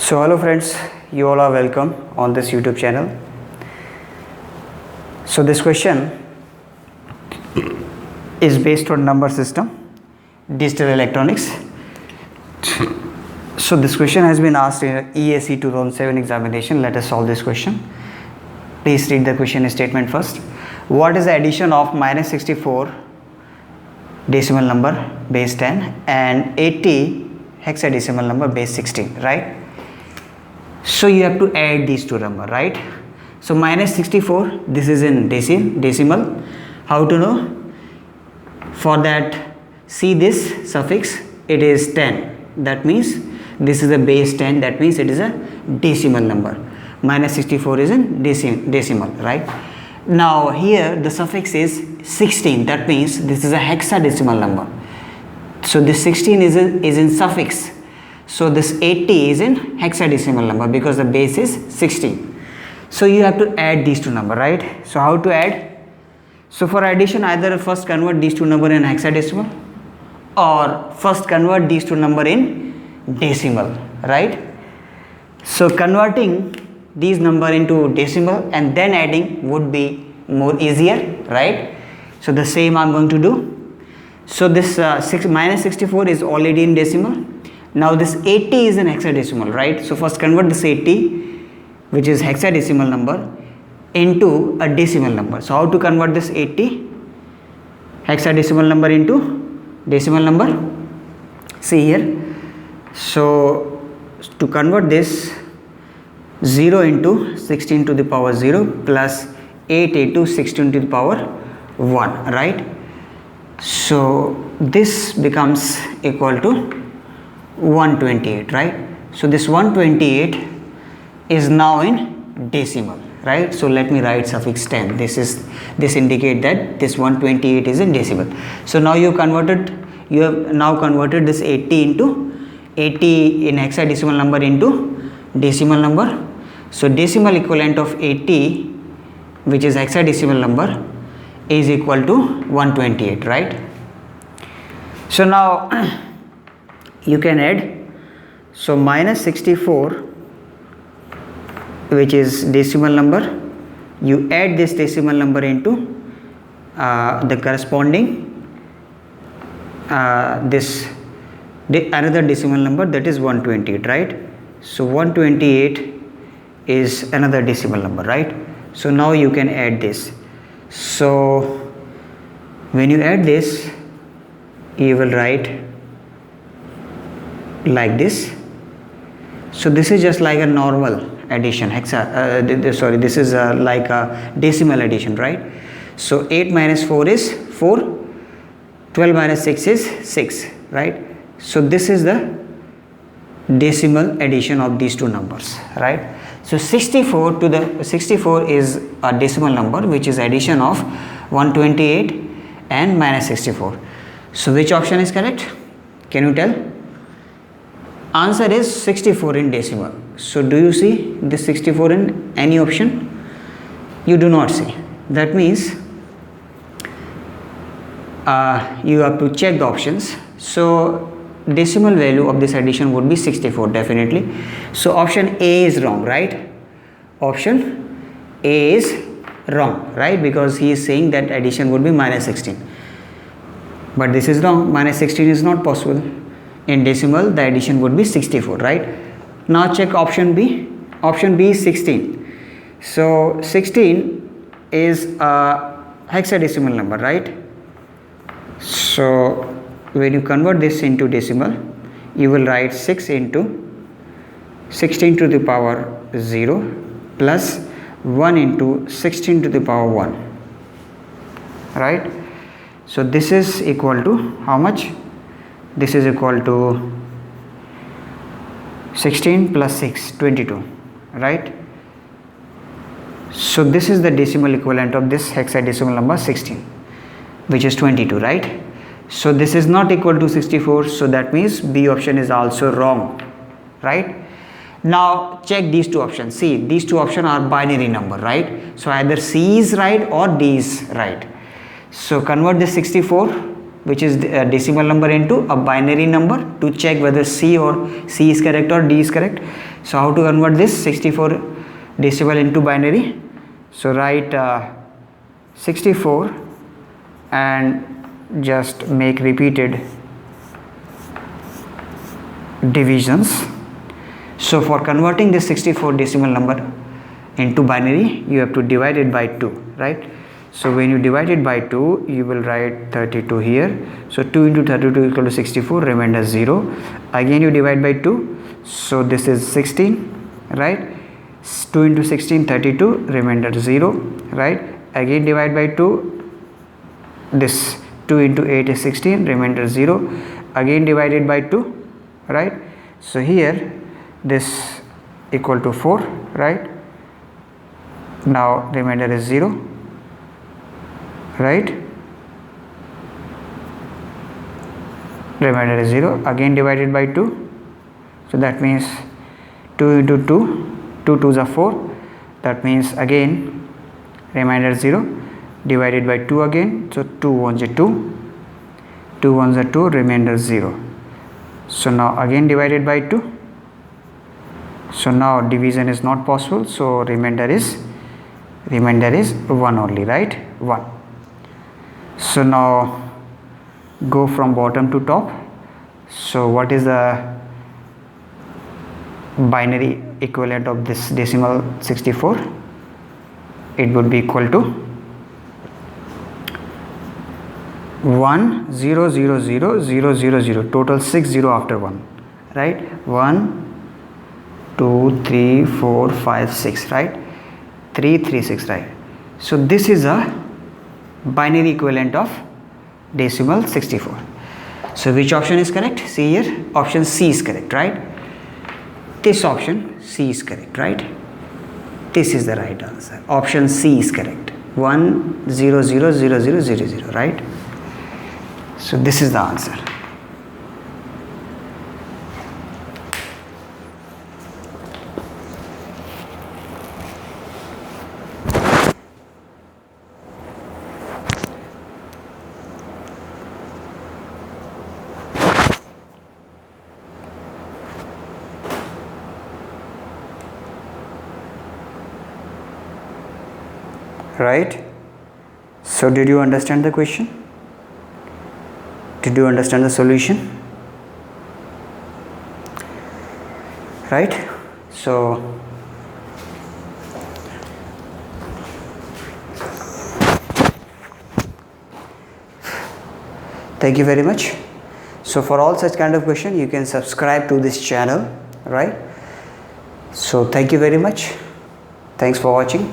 So hello friends, you all are welcome on this YouTube channel. So this question is based on number system, digital electronics. So this question has been asked in EAC 2007 examination. Let us solve this question. Please read the question statement first. What is the addition of minus 64 decimal number base 10 and 80 hexadecimal number base 16, right? So you have to add these two numbers, right? So minus 64, this is in decimal. How to know? For that, see this suffix, it is 10. That means this is a base 10, that means it is a decimal number. Minus 64 is in decimal, right? Now here the suffix is 16, that means this is a hexadecimal number. So this 16 is in suffix. So this 80 is in hexadecimal number because the base is 16. So you have to add these two numbers, right? So how to add? So for addition, either first convert these two numbers in hexadecimal or first convert these two numbers in decimal, right? So converting these numbers into decimal and then adding would be more easier, right? So the same I'm going to do. So this minus 64 is already in decimal. Now this 80 is in hexadecimal, right? So first convert this 80, which is hexadecimal number, into a decimal number. So how to convert this 80 hexadecimal number into decimal number? See here. So to convert this, 0 into 16 to the power 0 plus 8 into 16 to the power 1, right? So this becomes equal to 128, right? So this 128 is now in decimal, right? So let me write suffix 10. This indicate that this 128 is in decimal. So now you have now converted this 80 into 80 in hexadecimal number into decimal number. So decimal equivalent of 80, which is hexadecimal number, is equal to 128, right? So now you can add. So minus 64, which is decimal number, you add this decimal number into the corresponding another decimal number, that is 128, right? So 128 is another decimal number, right? So now you can add this. So when you add this, you will write like this. So this is just like a normal addition, this is like a decimal addition, right? So 8 minus 4 is 4, 12 minus 6 is 6, right? So this is the decimal addition of these two numbers, right? So 64 is a decimal number, which is addition of 128 and minus 64. So which option is correct? Can you tell? Answer is 64 in decimal. So do you see this 64 in any option? You do not see. That means you have to check the options. So decimal value of this addition would be 64 definitely. So option A is wrong, right? Option A is wrong, right? Because he is saying that addition would be minus 16. But this is wrong. Minus 16 is not possible. In decimal, the addition would be 64, right? Now check option B. Option B is 16. So 16 is a hexadecimal number, right? So when you convert this into decimal, you will write 6 into 16 to the power 0 plus 1 into 16 to the power 1, right? So this is equal to how much? This is equal to 16 plus 6, 22, right? So this is the decimal equivalent of this hexadecimal number 16, which is 22, right? So this is not equal to 64, so that means B option is also wrong, right? Now check these two options. See, these two options are binary number, right? So either C is right or D is right. So convert this 64 which is a decimal number into a binary number to check whether C is correct or D is correct. So how to convert this 64 decimal into binary? So write 64 and just make repeated divisions. So for converting this 64 decimal number into binary, you have to divide it by 2, right? So when you divide it by 2, you will write 32 here. So 2 into 32 equal to 64, remainder 0. Again you divide by 2, so this is 16, right? 2 into 16, 32, remainder 0, right? Again divide by 2, this 2 into 8 is 16, remainder 0. Again divided by 2, right? So here this equal to 4, right? Now remainder is 0, right? Remainder is 0. Again divided by 2, so that means 2 into 2, 2 2s are 4, that means again remainder 0, divided by 2 again, so 2 1s are 2, 2 1s are 2, remainder 0. So now again divided by 2, so now division is not possible, so remainder is 1 only, right? 1. So now go from bottom to top. So what is the binary equivalent of this decimal 64? It would be equal to 1 0 0 0 0 0 0, total 6 0 after 1, right? 1 2 3 4 5 6, right? 3 3 6, right? So this is a binary equivalent of decimal 64. So which option is correct? See here, option C is correct, right? This option C is correct, right? This is the right answer. Option C is correct. 1 0 0 0 0 0 0, right? So this is the answer. Right? So did you understand the question? Did you understand the solution? Right? So thank you very much. So for all such kind of question, you can subscribe to this channel, right? So thank you very much. Thanks for watching.